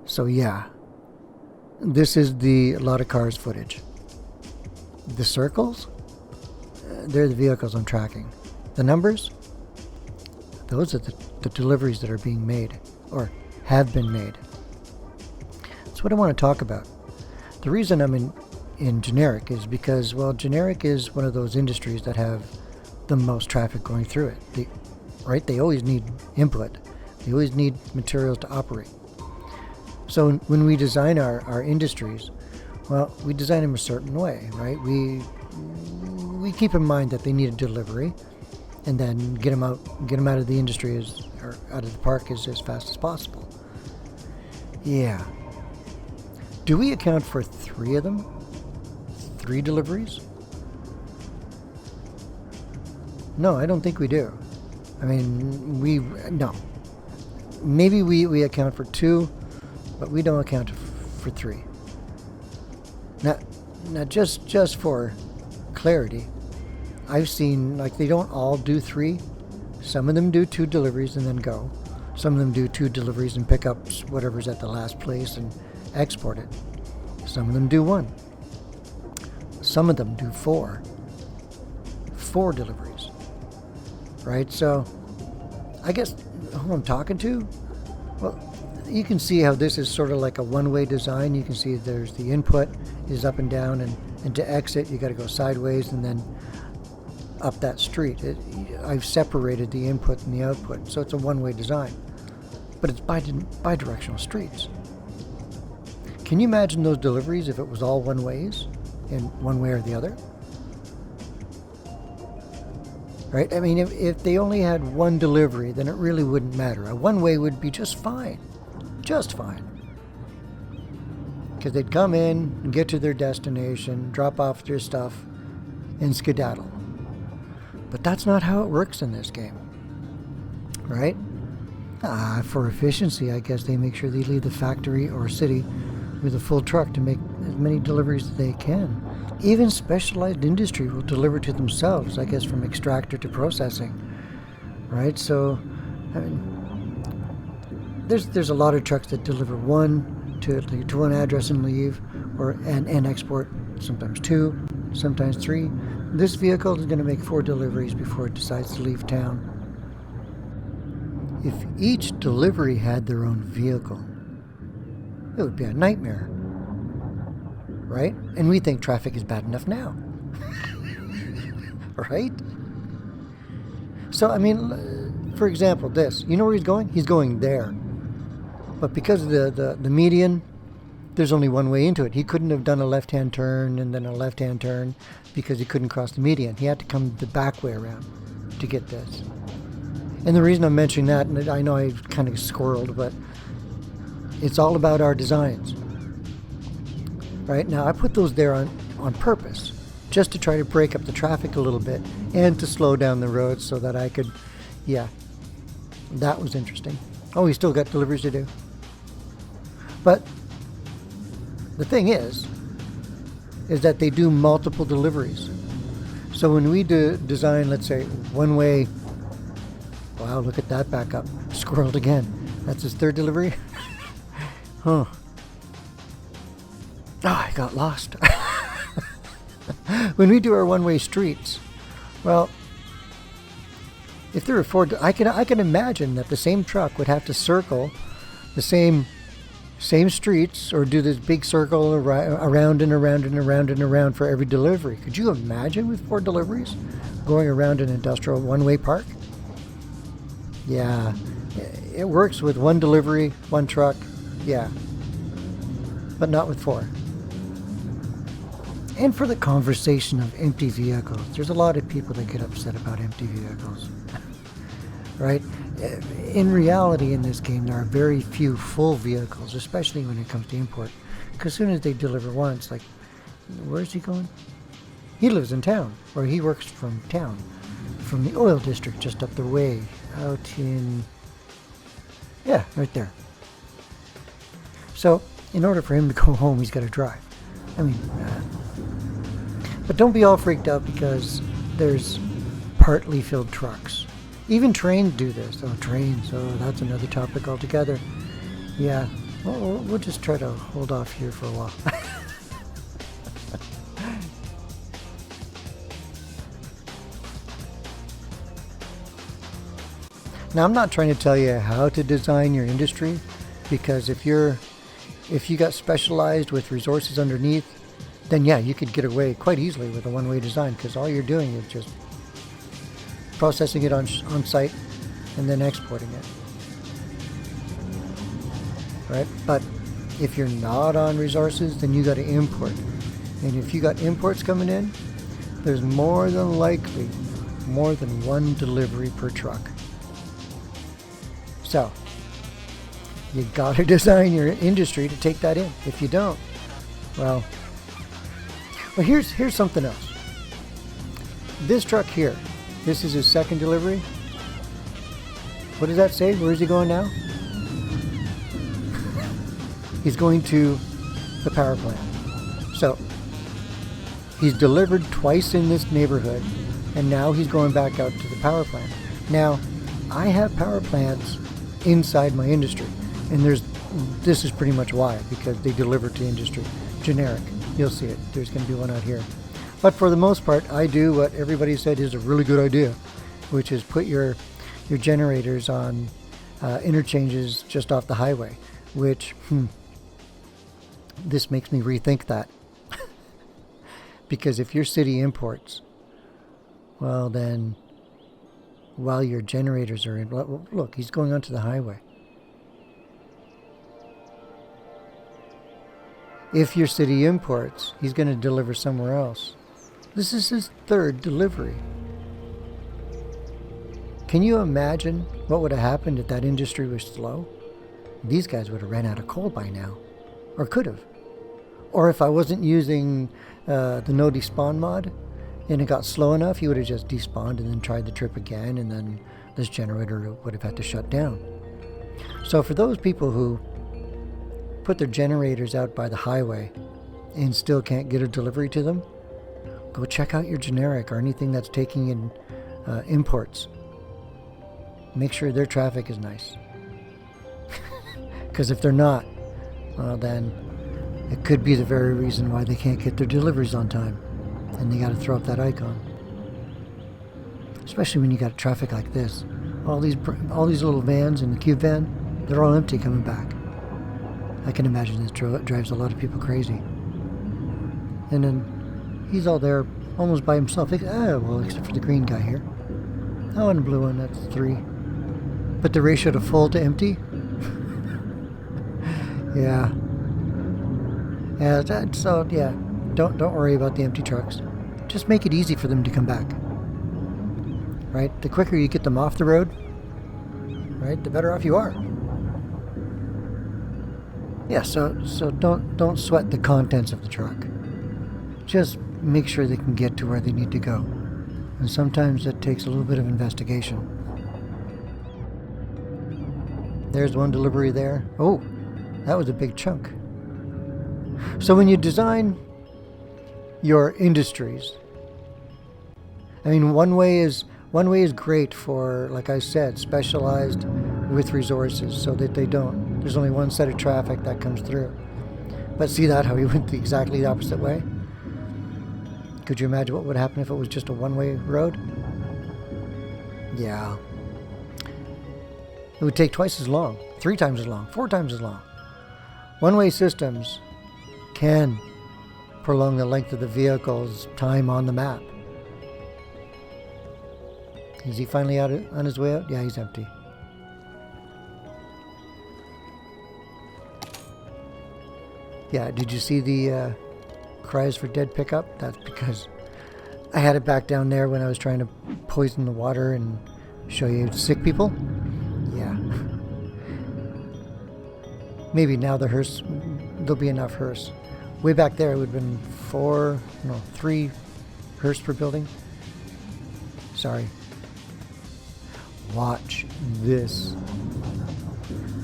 So yeah, this is the a lot of cars footage. The circles, they're the vehicles I'm tracking. The numbers, those are the deliveries that are being made or have been made. That's what I want to talk about. The reason I'm in generic is because, well, generic is one of those industries that have the most traffic going through it. They always need input. They always need materials to operate. So when we design our industries, well, we design them a certain way, right? We keep in mind that they need a delivery, and then get them out of the industry or out of the park as fast as possible. Yeah. Do we account for 3 of them? 3 deliveries? No, I don't think we do. I mean, no. Maybe we account for 2, but we don't account for 3. Now just for clarity, I've seen, like, they don't all do 3. Some of them do 2 deliveries and then go. Some of them do 2 deliveries and pick up whatever's at the last place and export it. Some of them do 1. Some of them do 4 deliveries. Right? So I guess who I'm talking to, well, you can see how this is sort of like a one-way design. You can see there's the input is up and down, and to exit you got to go sideways and then up that street. I've separated the input and the output, so it's a one-way design, but it's bidirectional streets. Can you imagine those deliveries if it was all one ways in one way or the other? Right? I mean, if they only had 1 delivery, then it really wouldn't matter. A one-way would be just fine. Just fine. Because they'd come in and get to their destination, drop off their stuff, and skedaddle. But that's not how it works in this game. Right? For efficiency, I guess they make sure they leave the factory or city with a full truck to make as many deliveries as they can. Even specialized industry will deliver to themselves, I guess, from extractor to processing. Right? So, I mean, there's a lot of trucks that deliver 1 to one address and leave, and export, sometimes 2, sometimes 3. This vehicle is going to make 4 deliveries before it decides to leave town. If each delivery had their own vehicle, it would be a nightmare. Right? And we think traffic is bad enough now. Right? So, I mean, for example, this. You know where he's going? He's going there. But because of the median, there's only one way into it. He couldn't have done a left-hand turn and then a left-hand turn because he couldn't cross the median. He had to come the back way around to get this. And the reason I'm mentioning that, and I know I kind of squirreled, but it's all about our designs. Right? Now, I put those there on purpose, just to try to break up the traffic a little bit and to slow down the roads so that I could, yeah, that was interesting. Oh, we still got deliveries to do. But the thing is that they do multiple deliveries. So when we design, let's say, one-way, wow, look at that backup, squirreled again. That's his 3rd delivery? Huh. Oh, I got lost. When we do our one-way streets, well, if there were 4, I can imagine that the same truck would have to circle the same streets, or do this big circle around and around and around and around for every delivery. Could you imagine with 4 deliveries going around an industrial one-way park? Yeah, it works with 1 delivery, 1 truck, yeah, but not with 4. And for the conversation of empty vehicles, there's a lot of people that get upset about empty vehicles. Right? In reality, in this game, there are very few full vehicles, especially when it comes to import. Because as soon as they deliver one, it's like, where's he going? He lives in town, or he works from town, from the oil district just up the way, out in, yeah, right there. So, in order for him to go home, he's got to drive. I mean, but don't be all freaked out because there's partly filled trucks. Even trains do this. Oh, trains. Oh, that's another topic altogether. Yeah, Well, we'll just try to hold off here for a while. Now, I'm not trying to tell you how to design your industry, because if you got specialized with resources underneath, then yeah, you could get away quite easily with a one-way design, because all you're doing is just processing it on site and then exporting it. Right? But if you're not on resources, then you got to import. And if you got imports coming in, there's more than likely more than one delivery per truck. So you got to design your industry to take that in. If you don't, well, here's something else. This truck here, this is his second delivery. What does that say? Where is he going now? He's going to the power plant. So he's delivered twice in this neighborhood, and now he's going back out to the power plant. Now, I have power plants inside my industry, and this is pretty much why, because they deliver to industry. Generic. You'll see it. There's going to be one out here. But for the most part, I do what everybody said is a really good idea, which is put your generators on interchanges just off the highway, which, this makes me rethink that. Because if your city imports, well then, while your generators are in, look, he's going onto the highway. If your city imports, he's going to deliver somewhere else. This is his third delivery. Can you imagine what would have happened if that industry was slow? These guys would have ran out of coal by now. Or could have. Or if I wasn't using the no despawn mod, and it got slow enough, he would have just despawned and then tried the trip again, and then this generator would have had to shut down. So for those people who put their generators out by the highway and still can't get a delivery to them, go check out your generic or anything that's taking in imports. Make sure their traffic is nice. Because if they're not, well then it could be the very reason why they can't get their deliveries on time. And they got to throw up that icon. Especially when you got traffic like this. All these little vans in the cube van, they're all empty coming back. I can imagine this drives a lot of people crazy. And then he's all there almost by himself. Well, except for the green guy here. Oh, and the blue one, that's 3. But the ratio to full to empty? Yeah. Yeah, so yeah. Don't worry about the empty trucks. Just make it easy for them to come back. Right? The quicker you get them off the road, right, the better off you are. Yeah, so don't sweat the contents of the truck. Just make sure they can get to where they need to go. And sometimes it takes a little bit of investigation. There's one delivery there. Oh, that was a big chunk. So when you design your industries, I mean, one way is great for, like I said, specialized with resources, so that there's only one set of traffic that comes through. But see that, how he went exactly the opposite way? Could you imagine what would happen if it was just a one-way road? Yeah. It would take twice as long, 3 times as long, 4 times as long. One-way systems can prolong the length of the vehicle's time on the map. Is he finally out on his way out? Yeah, he's empty. Yeah, did you see the cries for dead pickup? That's because I had it back down there when I was trying to poison the water and show you sick people. Yeah. Maybe now there'll be enough hearse. Way back there, it would have been 3 hearse per building. Sorry. Watch this.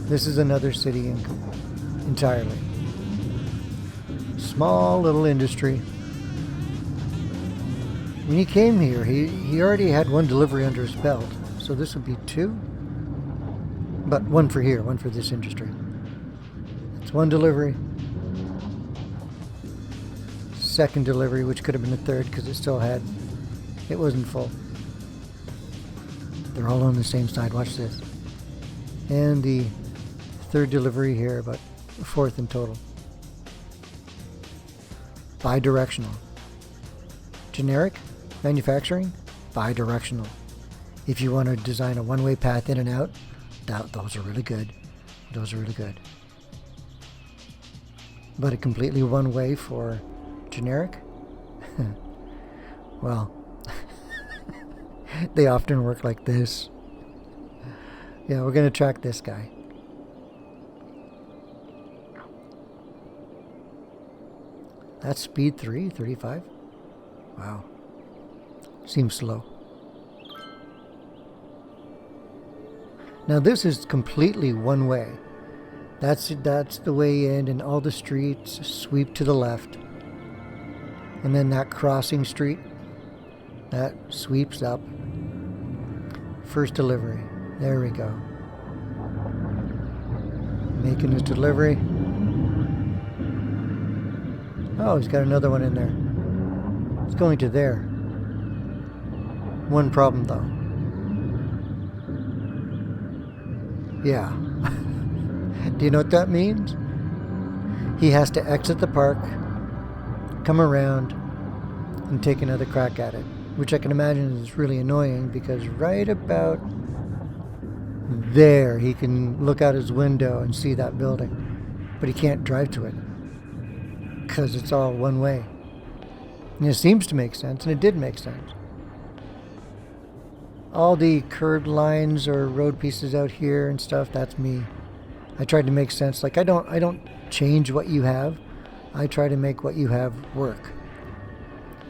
This is another city entirely. Small little industry. When he came here, he already had 1 delivery under his belt. So this would be 2. But 1 for here, 1 for this industry. It's one delivery. Second delivery, which could have been a third because it wasn't full. They're all on the same side. Watch this. And the third delivery here, about a fourth in total. Bidirectional. Generic manufacturing, bidirectional. If you want to design a one-way path in and out, those are really good. Those are really good. But a completely one-way for generic? Well, they often work like this. Yeah, we're going to track this guy. That's speed 3, 35. Wow. Seems slow. Now this is completely one way. That's the way in, and all the streets sweep to the left. And then that crossing street, that sweeps up. First delivery. There we go. Making his delivery. Oh, he's got another one in there. It's going to there. One problem though. Yeah. Do you know what that means? He has to exit the park, come around, and take another crack at it. Which I can imagine is really annoying because right about there he can look out his window and see that building. But he can't drive to it because it's all one way. And it seems to make sense, and it did make sense. All the curved lines or road pieces out here and stuff, that's me. I tried to make sense. Like I don't change what you have. I try to make what you have work.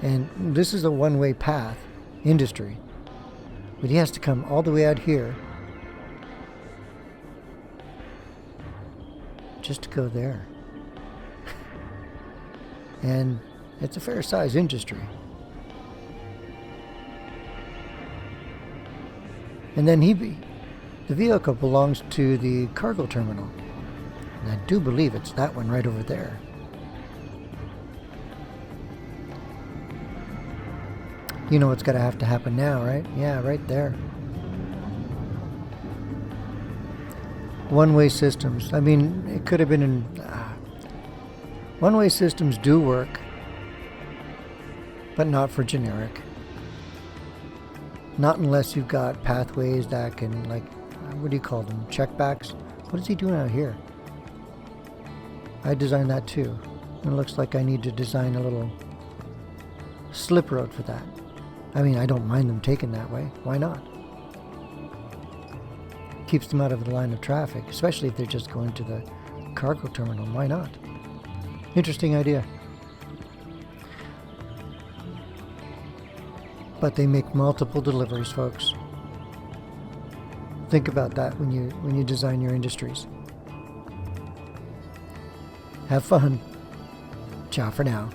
And this is a one-way path industry. But he has to come all the way out here just to go there. And it's a fair-sized industry. And then the vehicle belongs to the cargo terminal. And I do believe it's that one right over there. You know what's got to have to happen now, right? Yeah, right there. One-way systems. I mean, it could have been in... one-way systems do work, but not for generic. Not unless you've got pathways that can, like, what do you call them? Checkbacks? What is he doing out here? I designed that too. It looks like I need to design a little slip road for that. I mean, I don't mind them taking that way. Why not? Keeps them out of the line of traffic, especially if they're just going to the cargo terminal. Why not? Interesting idea. But they make multiple deliveries, folks. Think about that when you design your industries. Have fun. Ciao for now.